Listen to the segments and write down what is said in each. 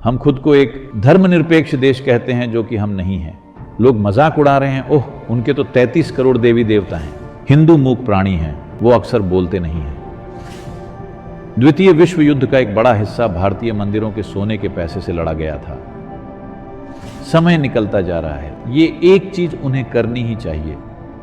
हम खुद को एक धर्मनिरपेक्ष देश कहते हैं, जो कि हम नहीं हैं। लोग मजाक उड़ा रहे हैं, ओह उनके तो 33 करोड़ देवी देवता हैं। हिंदू मूक प्राणी हैं, वो अक्सर बोलते नहीं हैं। द्वितीय विश्व युद्ध का एक बड़ा हिस्सा भारतीय मंदिरों के सोने के पैसे से लड़ा गया था। समय निकलता जा रहा है, ये एक चीज उन्हें करनी ही चाहिए,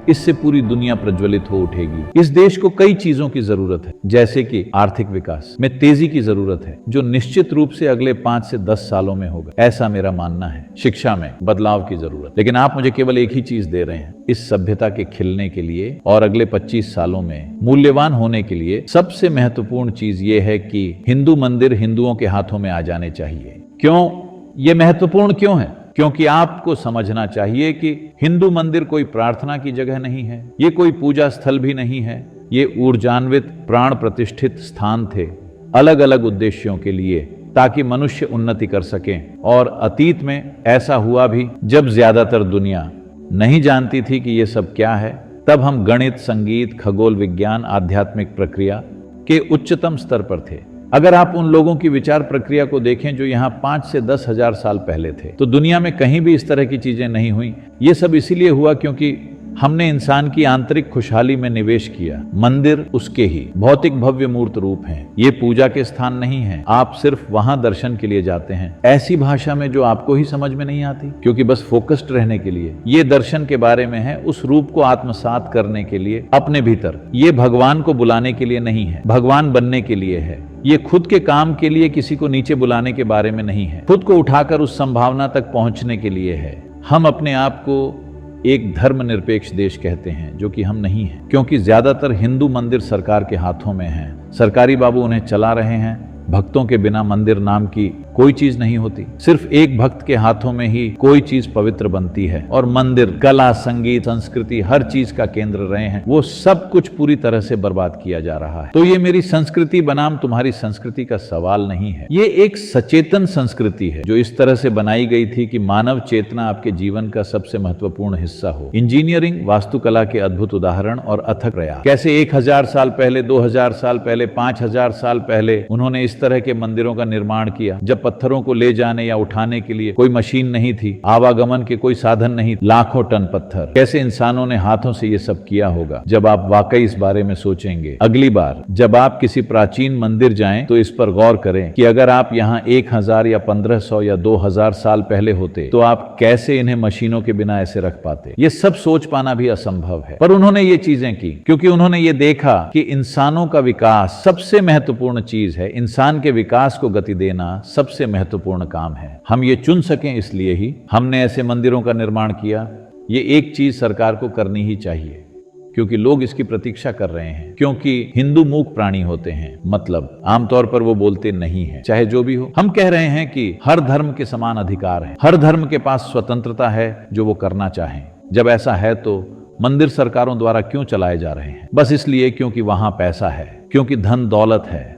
इससे पूरी दुनिया प्रज्वलित हो उठेगी। इस देश को कई चीजों की जरूरत है, जैसे कि आर्थिक विकास में तेजी की जरूरत है, जो निश्चित रूप से अगले 5 से 10 सालों में होगा, ऐसा मेरा मानना है। शिक्षा में बदलाव की जरूरत, लेकिन आप मुझे केवल एक ही चीज दे रहे हैं, इस सभ्यता के खिलने के लिए और अगले 25 सालों में मूल्यवान होने के लिए सबसे महत्वपूर्ण चीज ये है कि हिंदू मंदिर हिंदुओं के हाथों में आ जाने चाहिए। क्यों ये महत्वपूर्ण क्यों है? क्योंकि आपको समझना चाहिए कि हिंदू मंदिर कोई प्रार्थना की जगह नहीं है, ये कोई पूजा स्थल भी नहीं है, ये ऊर्जान्वित प्राण प्रतिष्ठित स्थान थे अलग अलग उद्देश्यों के लिए, ताकि मनुष्य उन्नति कर सकें। और अतीत में ऐसा हुआ भी, जब ज्यादातर दुनिया नहीं जानती थी कि ये सब क्या है, तब हम गणित, संगीत, खगोल विज्ञान, आध्यात्मिक प्रक्रिया के उच्चतम स्तर पर थे। अगर आप उन लोगों की विचार प्रक्रिया को देखें जो यहाँ 5 से 10 हजार साल पहले थे, तो दुनिया में कहीं भी इस तरह की चीजें नहीं हुई। ये सब इसीलिए हुआ क्योंकि हमने इंसान की आंतरिक खुशहाली में निवेश किया। मंदिर उसके ही भौतिक भव्य मूर्त रूप हैं, ये पूजा के स्थान नहीं है। आप सिर्फ वहां दर्शन के लिए जाते हैं, ऐसी भाषा में जो आपको ही समझ में नहीं आती, क्योंकि बस फोकस्ड रहने के लिए। ये दर्शन के बारे में है, उस रूप को आत्मसात करने के लिए अपने भीतर। ये भगवान को बुलाने के लिए नहीं है, भगवान बनने के लिए है। ये खुद के काम के लिए किसी को नीचे बुलाने के बारे में नहीं है, खुद को उठाकर उस संभावना तक पहुंचने के लिए है। हम अपने आप को एक धर्मनिरपेक्ष देश कहते हैं, जो कि हम नहीं हैं, क्योंकि ज्यादातर हिंदू मंदिर सरकार के हाथों में हैं। सरकारी बाबू उन्हें चला रहे हैं। भक्तों के बिना मंदिर नाम की कोई चीज नहीं होती। सिर्फ एक भक्त के हाथों में ही कोई चीज पवित्र बनती है। और मंदिर कला, संगीत, संस्कृति, हर चीज का केंद्र रहे हैं, वो सब कुछ पूरी तरह से बर्बाद किया जा रहा है। तो ये मेरी संस्कृति बनाम तुम्हारी संस्कृति का सवाल नहीं है, ये एक सचेतन संस्कृति है, जो इस तरह से बनाई गई थी कि मानव चेतना आपके जीवन का सबसे महत्वपूर्ण हिस्सा हो। इंजीनियरिंग, वास्तुकला के अद्भुत उदाहरण और अथक प्रयास, कैसे 1000 साल पहले, 2000 साल पहले, 5000 साल पहले उन्होंने इस तरह के मंदिरों का निर्माण किया, जब पत्थरों को ले जाने या उठाने के लिए कोई मशीन नहीं थी, आवागमन के कोई साधन नहीं, लाखों टन पत्थर। कैसे इंसानों ने हाथों से ये सब किया होगा। जब आप वाकई इस बारे में सोचेंगे, अगली बार जब आप किसी प्राचीन मंदिर जाएं, तो इस पर गौर करें कि अगर आप यहाँ 1000 या 1500 या 2000 साल पहले होते, तो आप कैसे इन्हें मशीनों के बिना ऐसे रख पाते। ये सब सोच पाना भी असंभव है, पर उन्होंने ये चीजें की क्योंकि उन्होंने ये देखा कि इंसानों का विकास सबसे महत्वपूर्ण चीज है। इंसान के विकास को गति देना सबसे महत्वपूर्ण काम है। हम ये चुन सकें, इसलिए ही हमने ऐसे मंदिरों का निर्माण किया। ये एक चीज सरकार को करनी ही चाहिए, क्योंकि लोग इसकी प्रतीक्षा कर रहे हैं, क्योंकि हिंदू मूक प्राणी होते हैं, मतलब आमतौर पर वो बोलते नहीं है। चाहे जो भी हो, हम कह रहे हैं कि हर धर्म के समान अधिकार है, हर धर्म के पास स्वतंत्रता है जो वो करना चाहें। जब ऐसा है तो मंदिर सरकारों द्वारा क्यों चलाए जा रहे हैं? बस इसलिए क्योंकि वहां पैसा है, क्योंकि धन दौलत है,